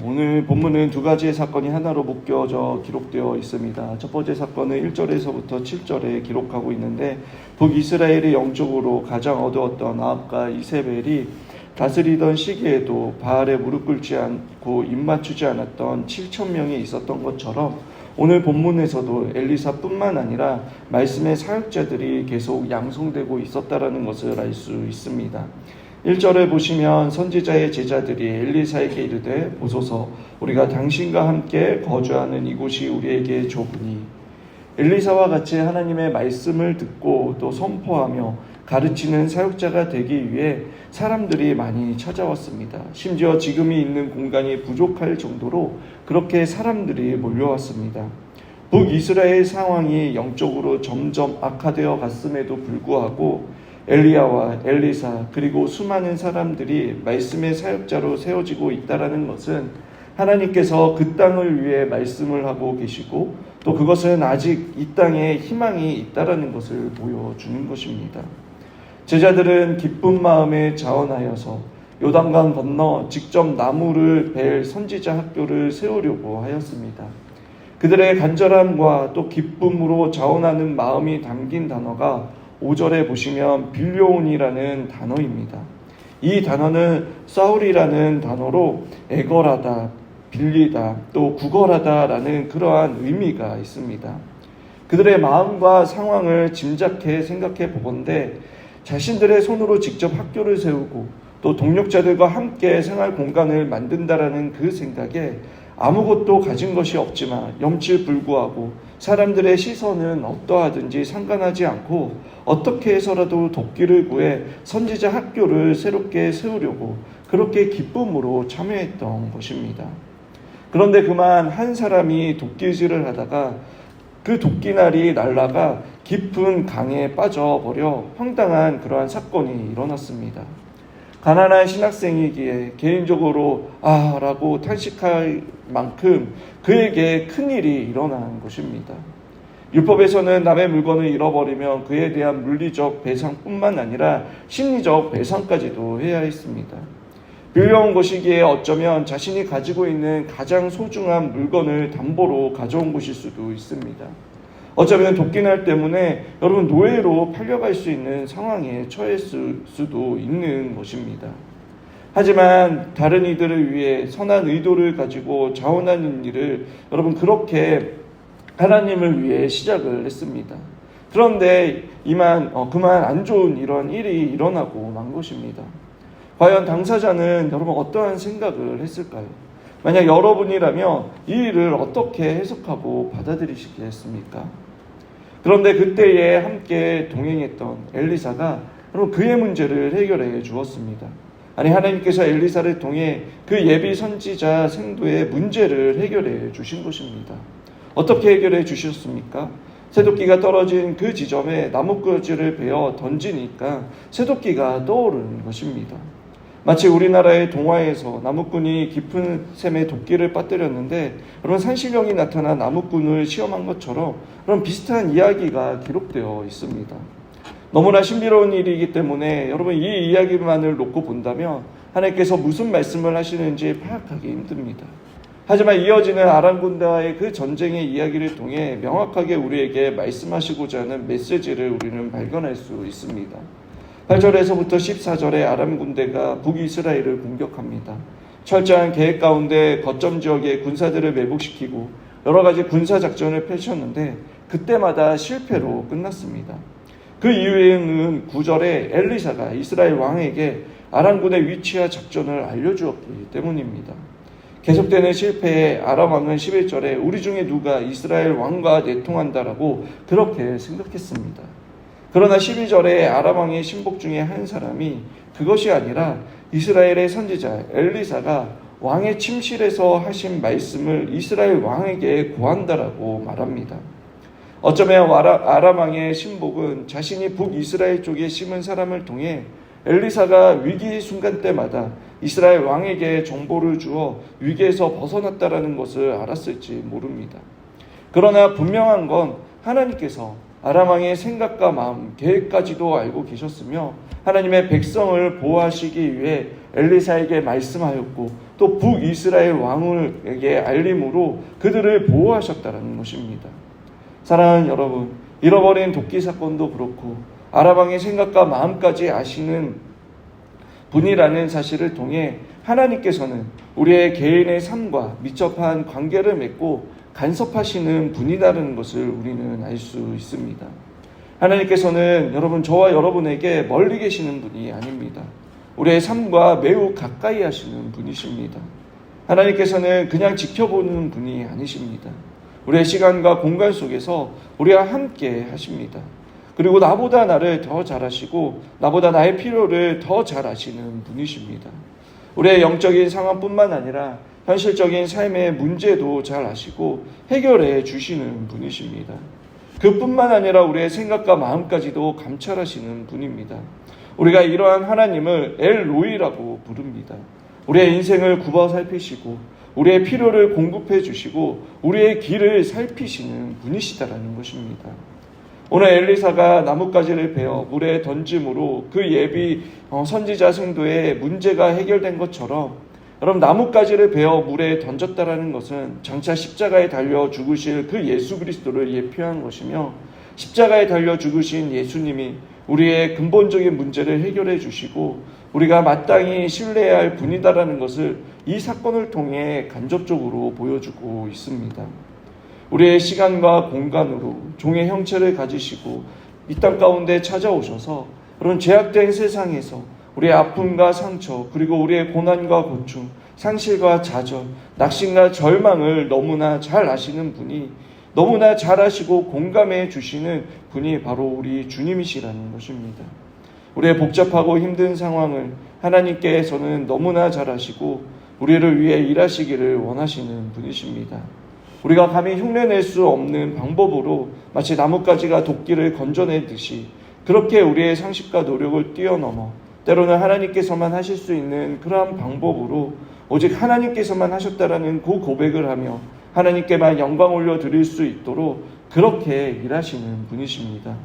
오늘 본문은 두 가지의 사건이 하나로 묶여져 기록되어 있습니다. 첫 번째 사건은 1절에서부터 7절에 기록하고 있는데, 북이스라엘의 영적으로 가장 어두웠던 아합과 이세벨이 다스리던 시기에도 바알에 무릎 꿇지 않고 입 맞추지 않았던 7,000명이 있었던 것처럼, 오늘 본문에서도 엘리사뿐만 아니라 말씀의 사역자들이 계속 양성되고 있었다는 것을 알 수 있습니다. 1절을 보시면 선지자의 제자들이 엘리사에게 이르되, 보소서, 우리가 당신과 함께 거주하는 이곳이 우리에게 좁으니. 엘리사와 같이 하나님의 말씀을 듣고 또 선포하며 가르치는 사역자가 되기 위해 사람들이 많이 찾아왔습니다. 심지어 지금이 있는 공간이 부족할 정도로 그렇게 사람들이 몰려왔습니다. 북이스라엘 상황이 영적으로 점점 악화되어 갔음에도 불구하고 엘리야와 엘리사 그리고 수많은 사람들이 말씀의 사역자로 세워지고 있다는 것은 하나님께서 그 땅을 위해 말씀을 하고 계시고, 또 그것은 아직 이 땅에 희망이 있다는 것을 보여주는 것입니다. 제자들은 기쁜 마음에 자원하여서 요단강 건너 직접 나무를 벨 선지자 학교를 세우려고 하였습니다. 그들의 간절함과 또 기쁨으로 자원하는 마음이 담긴 단어가 5절에 보시면 빌려온이라는 단어입니다. 이 단어는 사울이라는 단어로 애걸하다, 빌리다, 또 구걸하다라는 그러한 의미가 있습니다. 그들의 마음과 상황을 짐작해 생각해 보건대 자신들의 손으로 직접 학교를 세우고 또 동력자들과 함께 생활 공간을 만든다라는 그 생각에 아무것도 가진 것이 없지만 염치불구하고 사람들의 시선은 어떠하든지 상관하지 않고 어떻게 해서라도 돕기를 구해 선지자 학교를 새롭게 세우려고 그렇게 기쁨으로 참여했던 것입니다. 그런데 그만 한 사람이 도끼질을 하다가 그 도끼날이 날아가 깊은 강에 빠져버려 황당한 그러한 사건이 일어났습니다. 가난한 신학생이기에 개인적으로 라고 탄식할 만큼 그에게 큰일이 일어난 것입니다. 율법에서는 남의 물건을 잃어버리면 그에 대한 물리적 배상뿐만 아니라 심리적 배상까지도 해야 했습니다. 빌려온 것이기에 어쩌면 자신이 가지고 있는 가장 소중한 물건을 담보로 가져온 것일 수도 있습니다. 어쩌면 도끼날 때문에 여러분 노예로 팔려갈 수 있는 상황에 처했을 수도 있는 것입니다. 하지만 다른 이들을 위해 선한 의도를 가지고 자원하는 일을 여러분 그렇게 하나님을 위해 시작을 했습니다. 그런데 그만 안 좋은 이런 일이 일어나고 만 것입니다. 과연 당사자는 여러분 어떠한 생각을 했을까요? 만약 여러분이라면 이 일을 어떻게 해석하고 받아들이시겠습니까? 그런데 그때에 함께 동행했던 엘리사가 여러분 그의 문제를 해결해 주었습니다. 하나님께서 엘리사를 통해 그 예비 선지자 생도의 문제를 해결해 주신 것입니다. 어떻게 해결해 주셨습니까? 새도끼가 떨어진 그 지점에 나뭇가지를 베어 던지니까 새도끼가 떠오르는 것입니다. 마치 우리나라의 동화에서 나무꾼이 깊은 샘에 도끼를 빠뜨렸는데 그런 산신령이 나타나 나무꾼을 시험한 것처럼 그런 비슷한 이야기가 기록되어 있습니다. 너무나 신비로운 일이기 때문에 여러분 이 이야기만을 놓고 본다면 하나님께서 무슨 말씀을 하시는지 파악하기 힘듭니다. 하지만 이어지는 아람 군대와의 그 전쟁의 이야기를 통해 명확하게 우리에게 말씀하시고자 하는 메시지를 우리는 발견할 수 있습니다. 8절에서부터 14절에 아람 군대가 북이스라엘을 공격합니다. 철저한 계획 가운데 거점 지역의 군사들을 매복시키고 여러 가지 군사 작전을 펼쳤는데 그때마다 실패로 끝났습니다. 그 이후에는 9절에 엘리사가 이스라엘 왕에게 아람군의 위치와 작전을 알려주었기 때문입니다. 계속되는 실패에 아람 왕은 11절에 우리 중에 누가 이스라엘 왕과 내통한다라고 그렇게 생각했습니다. 그러나 12절에 아람 왕의 신복 중에 한 사람이 그것이 아니라 이스라엘의 선지자 엘리사가 왕의 침실에서 하신 말씀을 이스라엘 왕에게 고한다라고 말합니다. 어쩌면 아람 왕의 신복은 자신이 북이스라엘 쪽에 심은 사람을 통해 엘리사가 위기 순간 때마다 이스라엘 왕에게 정보를 주어 위기에서 벗어났다라는 것을 알았을지 모릅니다. 그러나 분명한 건 하나님께서 아람 왕의 생각과 마음, 계획까지도 알고 계셨으며 하나님의 백성을 보호하시기 위해 엘리사에게 말씀하였고 또 또 북이스라엘 왕에게 알림으로 그들을 보호하셨다는 것입니다. 사랑하는 여러분, 잃어버린 도끼 사건도 그렇고 아람 왕의 생각과 마음까지 아시는 분이라는 사실을 통해 하나님께서는 우리의 개인의 삶과密접한 관계를 맺고 간섭하시는 분이라는 것을 우리는 알 수 있습니다. 하나님께서는 여러분, 저와 여러분에게 멀리 계시는 분이 아닙니다. 우리의 삶과 매우 가까이 하시는 분이십니다. 하나님께서는 그냥 지켜보는 분이 아니십니다. 우리의 시간과 공간 속에서 우리와 함께 하십니다. 그리고 나보다 나를 더 잘 아시고 나보다 나의 필요를 더 잘 아시는 분이십니다. 우리의 영적인 상황뿐만 아니라 현실적인 삶의 문제도 잘 아시고 해결해 주시는 분이십니다. 그뿐만 아니라 우리의 생각과 마음까지도 감찰하시는 분입니다. 우리가 이러한 하나님을 엘로이라고 부릅니다. 우리의 인생을 굽어 살피시고 우리의 필요를 공급해 주시고 우리의 길을 살피시는 분이시다라는 것입니다. 오늘 엘리사가 나뭇가지를 베어 물에 던짐으로 그 예비 선지자 성도의 문제가 해결된 것처럼, 여러분, 나뭇가지를 베어 물에 던졌다라는 것은 장차 십자가에 달려 죽으실 그 예수 그리스도를 예표한 것이며, 십자가에 달려 죽으신 예수님이 우리의 근본적인 문제를 해결해 주시고 우리가 마땅히 신뢰해야 할 분이다라는 것을 이 사건을 통해 간접적으로 보여주고 있습니다. 우리의 시간과 공간으로 종의 형체를 가지시고 이 땅 가운데 찾아오셔서 그런 제약된 세상에서 우리의 아픔과 상처, 그리고 우리의 고난과 고충, 상실과 좌절, 낙심과 절망을 너무나 잘 아시는 분이, 너무나 잘 아시고 공감해 주시는 분이 바로 우리 주님이시라는 것입니다. 우리의 복잡하고 힘든 상황을 하나님께서는 너무나 잘 아시고 우리를 위해 일하시기를 원하시는 분이십니다. 우리가 감히 흉내낼 수 없는 방법으로 마치 나뭇가지가 도끼를 건져내듯이 그렇게 우리의 상식과 노력을 뛰어넘어 때로는 하나님께서만 하실 수 있는 그러한 방법으로 오직 하나님께서만 하셨다라는 그 고백을 하며 하나님께만 영광 올려드릴 수 있도록 그렇게 일하시는 분이십니다.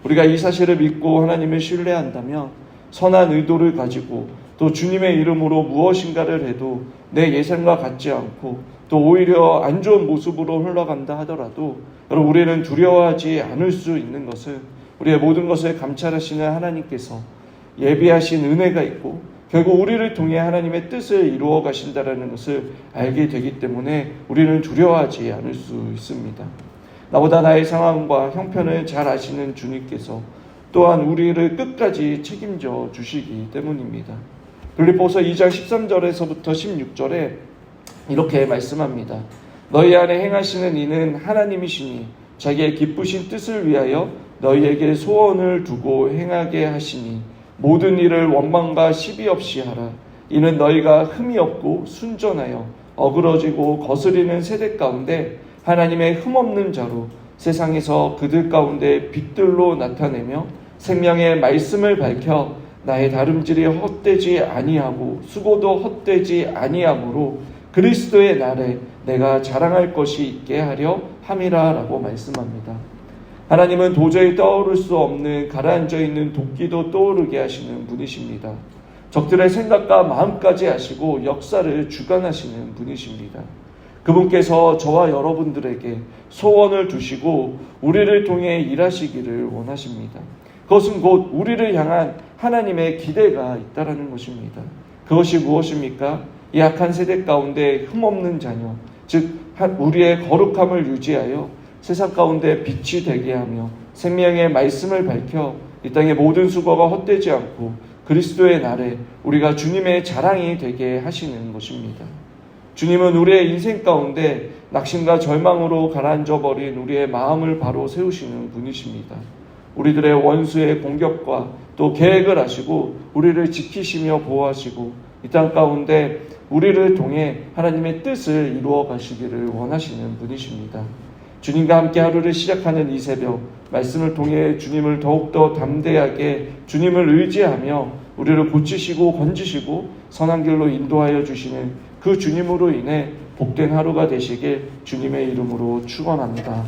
우리가 이 사실을 믿고 하나님을 신뢰한다면 선한 의도를 가지고 또 주님의 이름으로 무엇인가를 해도 내 예상과 같지 않고 또 오히려 안 좋은 모습으로 흘러간다 하더라도 여러분, 우리는 두려워하지 않을 수 있는 것은 우리의 모든 것을 감찰하시는 하나님께서 예비하신 은혜가 있고 결국 우리를 통해 하나님의 뜻을 이루어 가신다라는 것을 알게 되기 때문에 우리는 두려워하지 않을 수 있습니다. 나보다 나의 상황과 형편을 잘 아시는 주님께서 또한 우리를 끝까지 책임져 주시기 때문입니다. 빌립보서 2장 13절에서부터 16절에 이렇게 말씀합니다. 너희 안에 행하시는 이는 하나님이시니 자기의 기쁘신 뜻을 위하여 너희에게 소원을 두고 행하게 하시니 모든 일을 원망과 시비 없이 하라. 이는 너희가 흠이 없고 순전하여 어그러지고 거스리는 세대 가운데 하나님의 흠없는 자로 세상에서 그들 가운데 빛들로 나타내며 생명의 말씀을 밝혀 나의 다름질이 헛되지 아니하고 수고도 헛되지 아니하므로 그리스도의 날에 내가 자랑할 것이 있게 하려 함이라 라고 말씀합니다. 하나님은 도저히 떠오를 수 없는 가라앉아 있는 도끼도 떠오르게 하시는 분이십니다. 적들의 생각과 마음까지 아시고 역사를 주관하시는 분이십니다. 그분께서 저와 여러분들에게 소원을 두시고 우리를 통해 일하시기를 원하십니다. 그것은 곧 우리를 향한 하나님의 기대가 있다라는 것입니다. 그것이 무엇입니까? 이 악한 세대 가운데 흠없는 자녀, 즉 우리의 거룩함을 유지하여 세상 가운데 빛이 되게 하며 생명의 말씀을 밝혀 이 땅의 모든 수고가 헛되지 않고 그리스도의 날에 우리가 주님의 자랑이 되게 하시는 것입니다. 주님은 우리의 인생 가운데 낙심과 절망으로 가라앉아 버린 우리의 마음을 바로 세우시는 분이십니다. 우리들의 원수의 공격과 또 계획을 하시고 우리를 지키시며 보호하시고 이 땅 가운데 우리를 통해 하나님의 뜻을 이루어 가시기를 원하시는 분이십니다. 주님과 함께 하루를 시작하는 이 새벽 말씀을 통해 주님을 더욱더 담대하게 주님을 의지하며 우리를 고치시고 건지시고 선한 길로 인도하여 주시는 그 주님으로 인해 복된 하루가 되시길 주님의 이름으로 축원합니다.